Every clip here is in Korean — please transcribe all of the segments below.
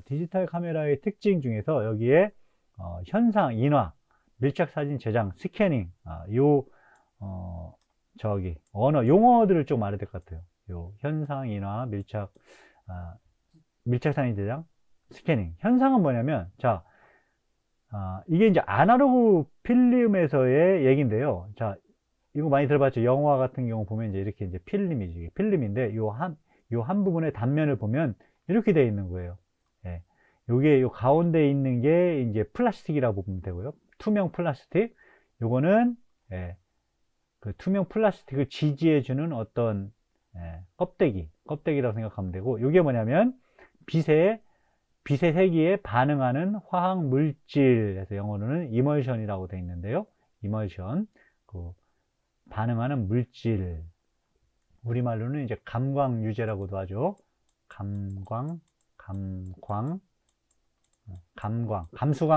디지털 카메라의 특징 중에서 여기에 현상, 인화, 밀착 사진 제장, 스캐닝, 언어, 용어들을 좀 알아야 될 것 같아요. 요 현상, 인화, 밀착 사진 제장, 스캐닝. 현상은 뭐냐면, 자, 이게 이제 아날로그 필름에서의 얘기인데요. 자, 이거 많이 들어봤죠? 영화 같은 경우 보면 이제 이렇게 이제 필름이지. 필름인데, 요 한 부분의 단면을 보면 이렇게 되어 있는 거예요. 예. 요게 요 가운데 있는 게 이제 플라스틱이라고 보면 되고요. 투명 플라스틱. 요거는, 예, 그 투명 플라스틱을 지지해주는 어떤, 예, 껍데기라고 생각하면 되고, 요게 뭐냐면, 빛의 세기에 반응하는 화학 물질에서 영어로는 이멀션이라고 되어 있는데요. 이멀션, 그 반응하는 물질, 우리말로는 이제 감광 유제라고도 하죠. 감수광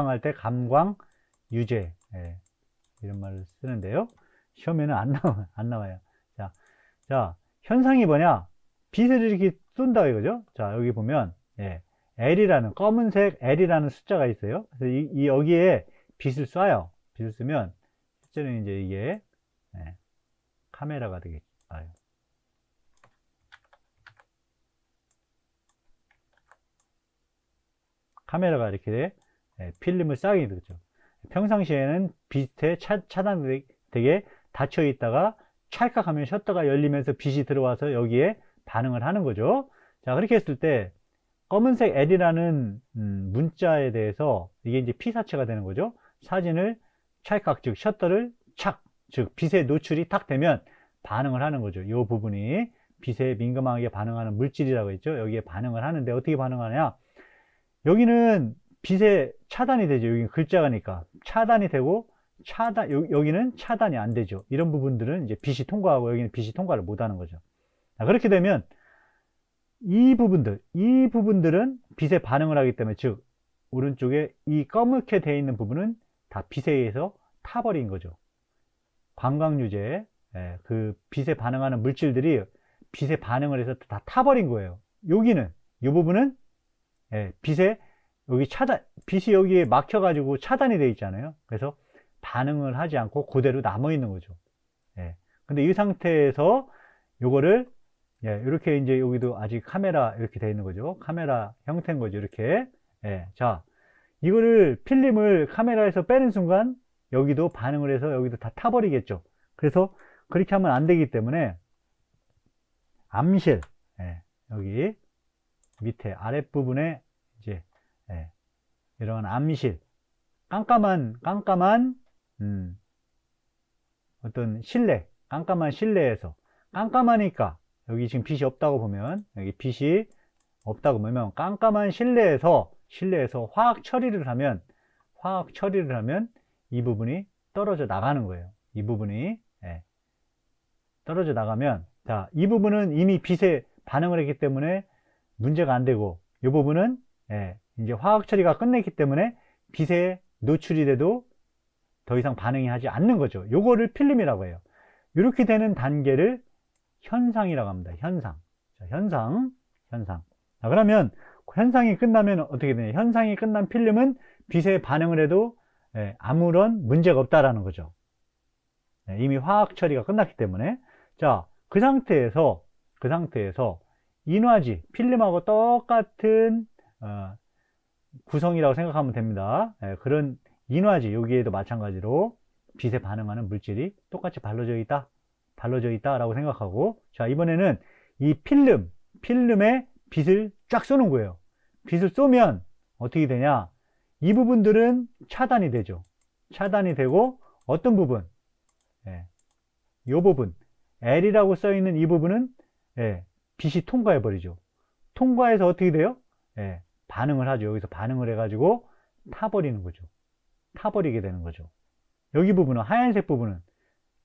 할 때 감광 유제, 예, 이런 말을 쓰는데요. 시험에는 안 나와요. 자, 현상이 뭐냐? 빛을 이렇게 쏜다 이거죠. 자, 여기 보면, 예, L이라는 검은색 L이라는 숫자가 있어요. 그래서 여기에 빛을 쏴요. 빛을 쓰면 실제로는 이제 이게, 예, 카메라가 되겠죠. 카메라가 이렇게, 예, 필름을 쏴게 되죠. 평상시에는 빛에 차단되게 닫혀 있다가 찰칵 하면 셔터가 열리면서 빛이 들어와서 여기에 반응을 하는 거죠. 자, 그렇게 했을 때 검은색 L이라는 문자에 대해서 이게 이제 피사체가 되는 거죠. 사진을 찰칵, 즉 셔터를 착, 즉 빛의 노출이 탁 되면 반응을 하는 거죠. 이 부분이 빛에 민감하게 반응하는 물질이라고 했죠. 여기에 반응을 하는데 어떻게 반응하냐? 여기는 빛에 차단이 되죠. 여기는 글자가니까 차단이 되고, 여기는 차단이 안 되죠. 이런 부분들은 이제 빛이 통과하고 여기는 빛이 통과를 못 하는 거죠. 자, 그렇게 되면 이 부분들은 빛에 반응을 하기 때문에, 즉 오른쪽에 이 검게 되어 있는 부분은 다 빛에 의해서 타버린 거죠. 관광유제, 예, 그 빛에 반응하는 물질들이 빛에 반응을 해서 다 타버린 거예요. 여기는, 이 부분은, 예, 빛이 여기에 막혀가지고 차단이 되어 있잖아요. 그래서 반응을 하지 않고 그대로 남아 있는 거죠. 예. 근데 이 상태에서 요거를, 예, 이렇게 이제 여기도 아직 카메라 이렇게 되어 있는 거죠. 카메라 형태인 거죠. 이렇게. 예. 자, 이거를 필름을 카메라에서 빼는 순간 여기도 반응을 해서 여기도 다 타버리겠죠. 그래서 그렇게 하면 안 되기 때문에 암실, 예, 여기 밑에 아랫부분에 이제, 예, 이런 암실, 깜깜한 어떤 깜깜한 실내에서, 깜깜하니까 여기 지금 빛이 없다고 보면, 여기 빛이 없다고 보면 깜깜한 실내에서 화학 처리를 하면 이 부분이 떨어져 나가는 거예요. 이 부분이, 예, 떨어져 나가면, 자, 이 부분은 이미 빛에 반응을 했기 때문에 문제가 안 되고, 이 부분은, 예, 이제 화학 처리가 끝냈기 때문에 빛에 노출이 돼도 더 이상 반응이 하지 않는 거죠. 요거를 필름이라고 해요. 이렇게 되는 단계를 현상이라고 합니다. 현상. 자, 현상. 자, 그러면 현상이 끝나면 어떻게 되냐? 현상이 끝난 필름은 빛에 반응을 해도, 예, 아무런 문제가 없다라는 거죠. 예, 이미 화학 처리가 끝났기 때문에. 자, 그 상태에서 인화지, 필름하고 똑같은 구성이라고 생각하면 됩니다. 예, 그런 인화지, 여기에도 마찬가지로 빛에 반응하는 물질이 똑같이 발라져 있다 라고 생각하고, 자, 이번에는 이 필름에 빛을 쫙 쏘는 거예요. 빛을 쏘면 어떻게 되냐? 이 부분들은 차단이 되죠. 차단이 되고, 어떤 부분, 예, 이 부분, L이라고 써 있는 이 부분은, 예, 빛이 통과해 버리죠. 통과해서 어떻게 돼요? 예, 반응을 하죠. 여기서 반응을 해가지고 타버리는 거죠. 타버리게 되는 거죠. 여기 부분은, 하얀색 부분은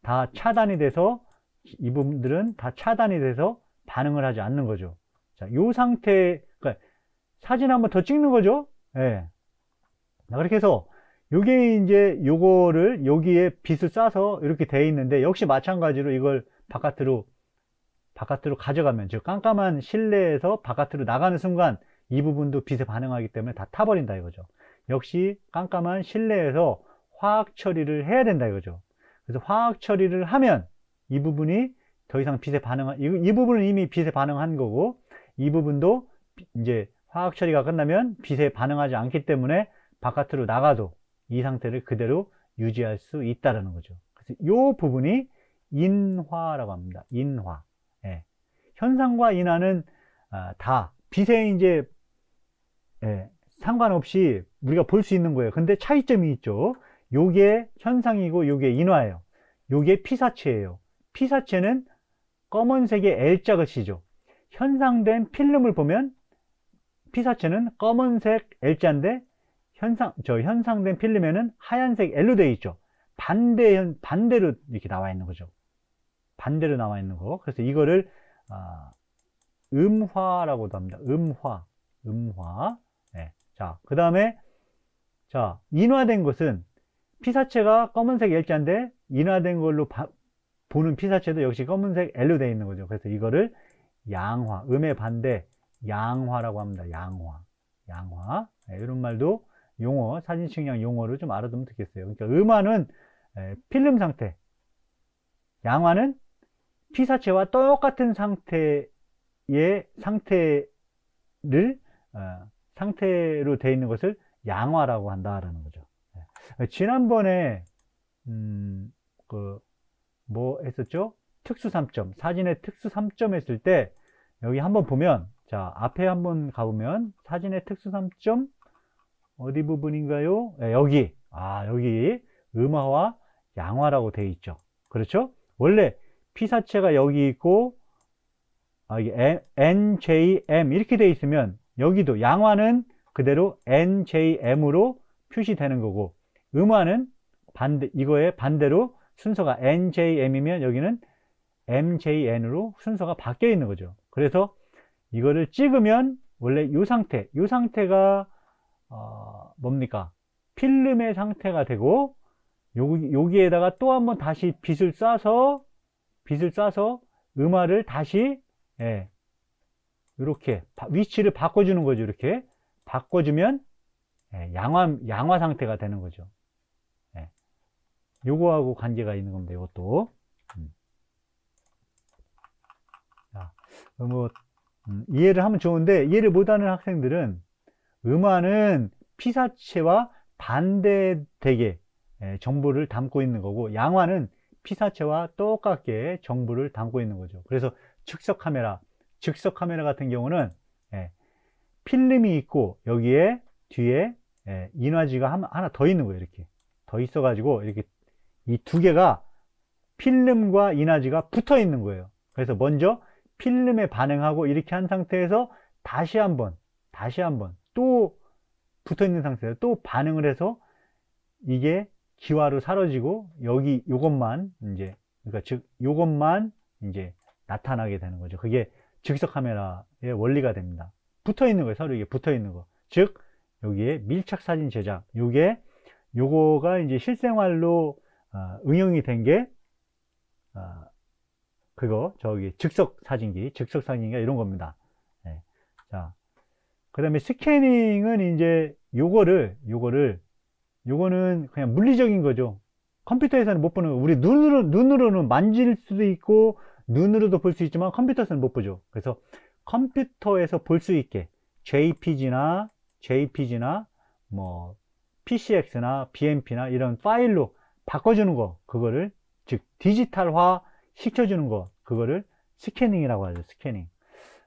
다 차단이 돼서, 이 부분들은 다 차단이 돼서 반응을 하지 않는 거죠. 자, 요 상태, 그러니까 사진 한번 더 찍는 거죠. 예. 그렇게 해서 요게 이제 요거를 여기에 빛을 쏴서 이렇게 돼 있는데, 역시 마찬가지로 이걸 바깥으로 가져가면, 즉 깜깜한 실내에서 바깥으로 나가는 순간 이 부분도 빛에 반응하기 때문에 다 타버린다 이거죠. 역시 깜깜한 실내에서 화학 처리를 해야 된다 이거죠. 그래서 화학 처리를 하면 이 부분이 더 이상 빛에 이 부분은 이미 빛에 반응한 거고, 이 부분도 이제 화학 처리가 끝나면 빛에 반응하지 않기 때문에 바깥으로 나가도 이 상태를 그대로 유지할 수 있다는 거죠. 그래서 이 부분이 인화라고 합니다. 인화. 예. 현상과 인화는 다 빛에 이제 상관없이 우리가 볼 수 있는 거예요. 근데 차이점이 있죠. 요게 현상이고 요게 인화예요. 요게 피사체예요. 피사체는 검은색의 L자 글씨죠. 현상된 필름을 보면 피사체는 검은색 L자인데 현상된 필름에는 하얀색 L로 되어 있죠. 반대로 이렇게 나와 있는 거죠. 반대로 나와 있는 거. 그래서 이거를 음화라고도 합니다. 음화. 네. 자, 그 다음에 인화된 것은 피사체가 검은색 L자인데 인화된 걸로 보는 피사체도 역시 검은색 L로 되어 있는 거죠. 그래서 이거를 양화, 음의 반대 양화라고 합니다. 양화. 네, 이런 말도 용어, 사진 측량 용어로 좀 알아두면 되겠어요. 그러니까 음화는 필름 상태, 양화는 피사체와 똑같은 상태로 되어 있는 것을 양화라고 한다라는 거죠. 지난번에 뭐 했었죠? 특수 3점, 사진의 특수 3점 했을 때 여기 한번 보면, 자, 앞에 한번 가보면 사진의 특수 3점 어디 부분인가요? 네, 여기 음화와 양화라고 되어 있죠. 그렇죠? 원래 피사체가 여기 있고 이게 NJM 이렇게 되어 있으면 여기도 양화는 그대로 NJM으로 표시되는 거고, 음화는 이거의 반대로 순서가 NJM이면 여기는 MJN으로 순서가 바뀌어 있는 거죠. 그래서 이거를 찍으면 원래 이 상태가 뭡니까? 필름의 상태가 되고, 여기에다가 또 한번 다시 빛을 쏴서 음화를 다시 이렇게 위치를 바꿔주는 거죠. 이렇게 바꿔주면 양화 상태가 되는 거죠. 요거하고 관계가 있는 겁니다. 이것도. 이해를 하면 좋은데, 이해를 못하는 학생들은 음화는 피사체와 반대되게 정보를 담고 있는 거고, 양화는 피사체와 똑같게 정보를 담고 있는 거죠. 그래서 즉석 카메라 같은 경우는 필름이 있고 여기에 뒤에 인화지가 하나 더 있는 거예요. 이렇게 더 있어 가지고 이렇게 이 두 개가 필름과 인화지가 붙어 있는 거예요. 그래서 먼저 필름에 반응하고 이렇게 한 상태에서 다시 한번 또 붙어 있는 상태에서 또 반응을 해서 이게 기화로 사라지고 여기 요것만 이제 나타나게 되는 거죠. 그게 즉석 카메라의 원리가 됩니다. 붙어 있는 거예요. 서로 이게 붙어 있는 거. 즉 여기에 밀착 사진 제작, 요거가 이제 실생활로 응용이 된 게 즉석 사진기가 이런 겁니다. 자, 그 다음에 스캐닝은 이제 요거는 그냥 물리적인 거죠. 컴퓨터에서는 못 보는 거. 우리 눈으로는 만질 수도 있고 눈으로도 볼 수 있지만 컴퓨터에서는 못 보죠. 그래서 컴퓨터에서 볼 수 있게 JPG나 뭐 PCX나 BMP나 이런 파일로 바꿔주는 거, 그거를 즉 디지털화 시켜주는 거, 그거를 스캐닝이라고 하죠. 스캐닝.